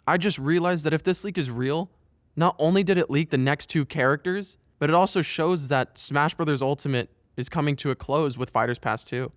I just realized that if this leak is real, not only did it leak the next 2 characters, but it also shows that Smash Bros. Ultimate is coming to a close with Fighters Pass 2.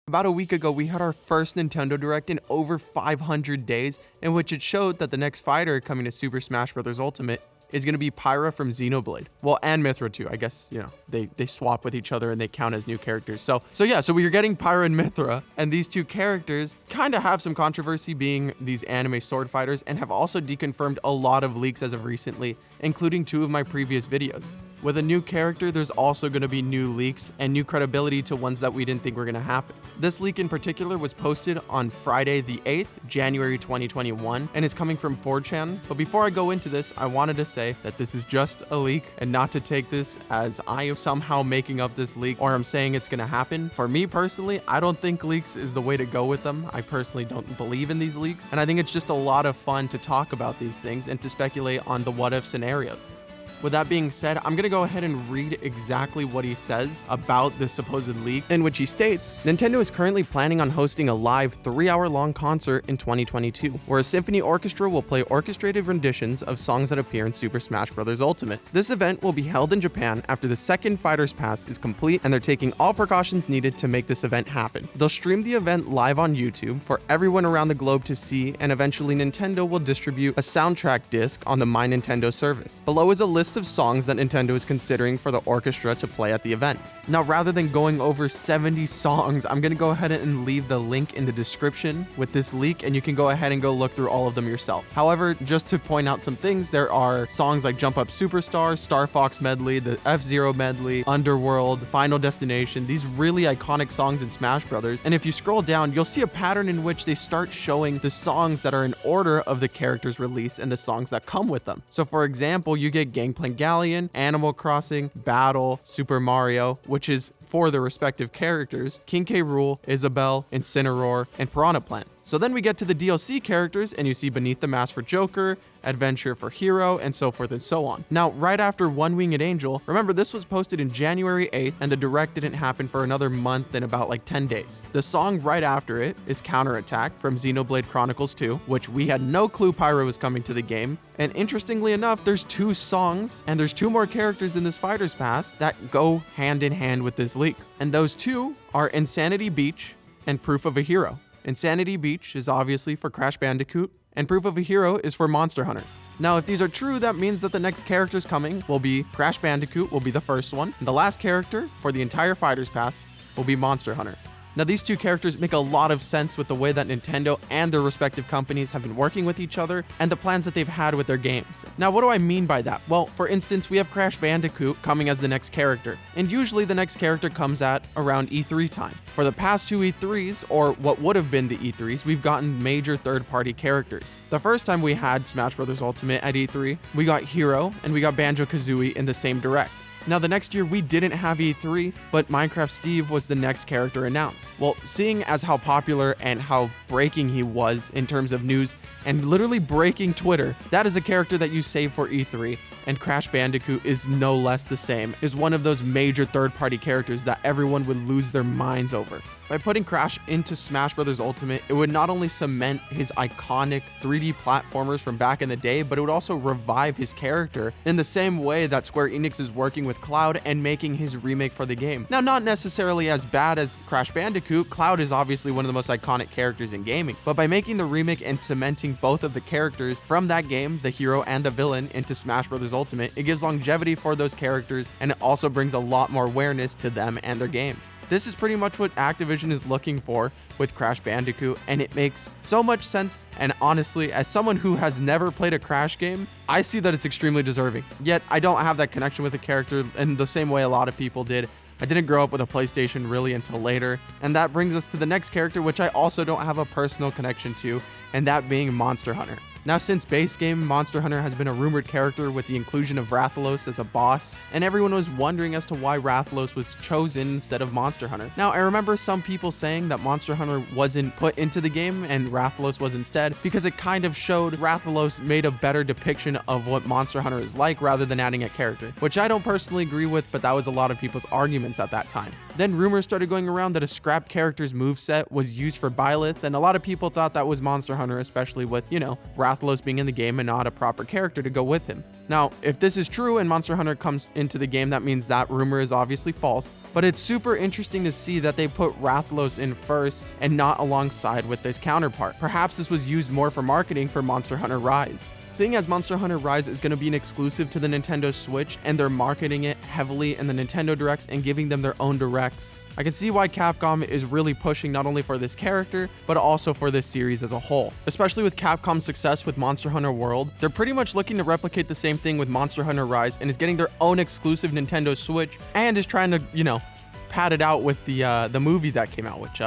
About a week ago, we had our first Nintendo Direct in over 500 days, in which it showed that the next fighter coming to Super Smash Bros. Ultimate is going to be Pyra from Xenoblade. Well, and Mythra too. I guess, they swap with each other and they count as new characters. So we're getting Pyra and Mythra, and these 2 characters kind of have some controversy being these anime sword fighters and have also deconfirmed a lot of leaks as of recently, including 2 of my previous videos. With a new character, there's also going to be new leaks and new credibility to ones that we didn't think were going to happen. This leak in particular was posted on Friday the 8th, January 2021, and is coming from 4chan. But before I go into this, I wanted to say that this is just a leak and not to take this as I am somehow making up this leak or I'm saying it's going to happen. For me personally, I don't think leaks is the way to go with them. I personally don't believe in these leaks, and I think it's just a lot of fun to talk about these things and to speculate on the what-if scenarios. With that being said, I'm going to go ahead and read exactly what he says about this supposed leak, in which he states, Nintendo is currently planning on hosting a live 3-hour-long concert in 2022, where a symphony orchestra will play orchestrated renditions of songs that appear in Super Smash Bros. Ultimate. This event will be held in Japan after the second Fighters Pass is complete, and they're taking all precautions needed to make this event happen. They'll stream the event live on YouTube for everyone around the globe to see, and eventually Nintendo will distribute a soundtrack disc on the My Nintendo service. Below is a list of songs that Nintendo is considering for the orchestra to play at the event. Now, rather than going over 70 songs, I'm going to go ahead and leave the link in the description with this leak, and you can go ahead and go look through all of them yourself. However, just to point out some things, there are songs like Jump Up Superstar, Star Fox Medley, the F-Zero Medley, Underworld, Final Destination, these really iconic songs in Smash Brothers. And if you scroll down, you'll see a pattern in which they start showing the songs that are in order of the character's release and the songs that come with them. So for example, you get Gangplank Galleon, Animal Crossing, Battle, Super Mario, which is for the respective characters, King K. Rool, Isabelle, Incineroar, and Piranha Plant. So then we get to the DLC characters, and you see Beneath the Mask for Joker, Adventure for Hero, and so forth and so on. Now, right after One Winged Angel, remember this was posted in January 8th, and the direct didn't happen for another month and about like 10 days. The song right after it is Counterattack from Xenoblade Chronicles 2, which we had no clue Pyra was coming to the game. And interestingly enough, there's 2 songs, and there's 2 more characters in this Fighters Pass that go hand in hand with this leak. And those 2 are Insanity Beach and Proof of a Hero. Insanity Beach is obviously for Crash Bandicoot, and Proof of a Hero is for Monster Hunter. Now, if these are true, that means that the next characters coming will be Crash Bandicoot will be the first one, and the last character for the entire Fighters Pass will be Monster Hunter. Now, these 2 characters make a lot of sense with the way that Nintendo and their respective companies have been working with each other and the plans that they've had with their games. Now, what do I mean by that? Well, for instance, we have Crash Bandicoot coming as the next character, and usually the next character comes at around E3 time. For the past 2 E3s, or what would have been the E3s, we've gotten major third-party characters. The first time we had Smash Bros. Ultimate at E3, we got Hero and we got Banjo-Kazooie in the same direct. Now, the next year we didn't have E3, but Minecraft Steve was the next character announced. Well, seeing as how popular and how breaking he was in terms of news and literally breaking Twitter, that is a character that you save for E3, and Crash Bandicoot is no less the same, is one of those major third-party characters that everyone would lose their minds over. By putting Crash into Smash Bros. Ultimate, it would not only cement his iconic 3D platformers from back in the day, but it would also revive his character in the same way that Square Enix is working with Cloud and making his remake for the game. Now, not necessarily as bad as Crash Bandicoot, Cloud is obviously one of the most iconic characters in gaming, but by making the remake and cementing both of the characters from that game, the hero and the villain, into Smash Bros. Ultimate, it gives longevity for those characters, and it also brings a lot more awareness to them and their games. This is pretty much what Activision is looking for with Crash Bandicoot, and it makes so much sense. And honestly, as someone who has never played a Crash game, I see that it's extremely deserving. Yet, I don't have that connection with the character in the same way a lot of people did. I didn't grow up with a PlayStation really until later. And that brings us to the next character, which I also don't have a personal connection to, and that being Monster Hunter. Now, since base game, Monster Hunter has been a rumored character with the inclusion of Rathalos as a boss, and everyone was wondering as to why Rathalos was chosen instead of Monster Hunter. Now, I remember some people saying that Monster Hunter wasn't put into the game and Rathalos was instead, because it kind of showed Rathalos made a better depiction of what Monster Hunter is like rather than adding a character, which I don't personally agree with, but that was a lot of people's arguments at that time. Then rumors started going around that a scrap character's moveset was used for Byleth, and a lot of people thought that was Monster Hunter, especially with, Rathalos being in the game and not a proper character to go with him. Now, if this is true and Monster Hunter comes into the game, that means that rumor is obviously false, but it's super interesting to see that they put Rathalos in first and not alongside with his counterpart. Perhaps this was used more for marketing for Monster Hunter Rise. Seeing as Monster Hunter Rise is going to be an exclusive to the Nintendo Switch and they're marketing it heavily in the Nintendo Directs and giving them their own Directs, I can see why Capcom is really pushing not only for this character, but also for this series as a whole. Especially with Capcom's success with Monster Hunter World, they're pretty much looking to replicate the same thing with Monster Hunter Rise and is getting their own exclusive Nintendo Switch and is trying to, pad it out with the movie that came out, which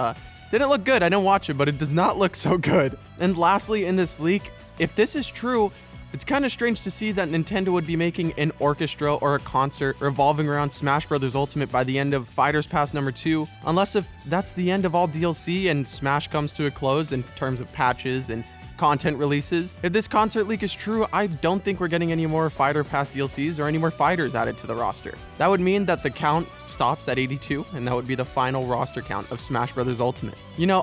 didn't look good. I didn't watch it, but it does not look so good. And lastly, in this leak, if this is true, it's kind of strange to see that Nintendo would be making an orchestra or a concert revolving around Smash Bros. Ultimate by the end of Fighters Pass number 2, unless if that's the end of all DLC and Smash comes to a close in terms of patches and content releases. If this concert leak is true, I don't think we're getting any more Fighter Pass DLCs or any more fighters added to the roster. That would mean that the count stops at 82, and that would be the final roster count of Smash Bros. Ultimate.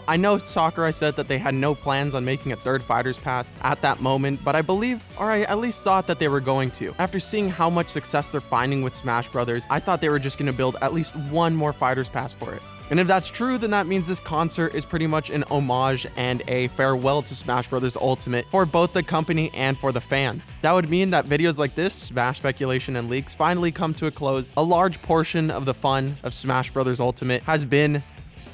I know Sakurai said that they had no plans on making a third Fighters Pass at that moment, but I believe, or I at least thought that they were going to. After seeing how much success they're finding with Smash Bros., I thought they were just going to build at least one more Fighters Pass for it. And if that's true, then that means this concert is pretty much an homage and a farewell to Smash Bros. Ultimate for both the company and for the fans. That would mean that videos like this, Smash speculation and leaks, finally come to a close. A large portion of the fun of Smash Bros. Ultimate has been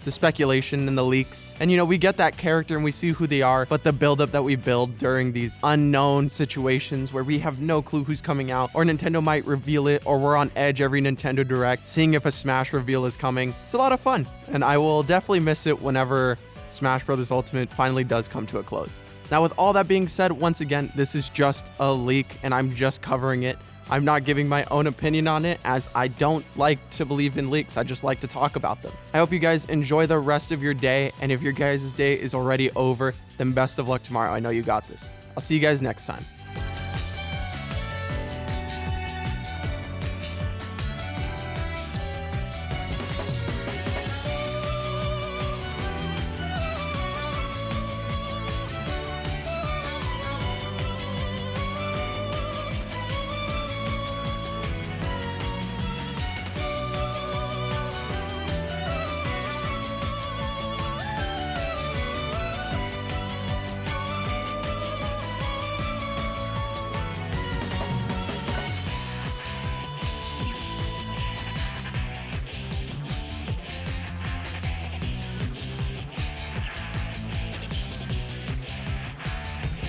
the speculation and the leaks. And we get that character and we see who they are, but the buildup that we build during these unknown situations where we have no clue who's coming out, or Nintendo might reveal it, or we're on edge every Nintendo Direct, seeing if a Smash reveal is coming. It's a lot of fun, and I will definitely miss it whenever Smash Bros. Ultimate finally does come to a close. Now, with all that being said, once again, this is just a leak, and I'm just covering it. I'm not giving my own opinion on it, as I don't like to believe in leaks. I just like to talk about them. I hope you guys enjoy the rest of your day, and if your guys' day is already over, then best of luck tomorrow. I know you got this. I'll see you guys next time.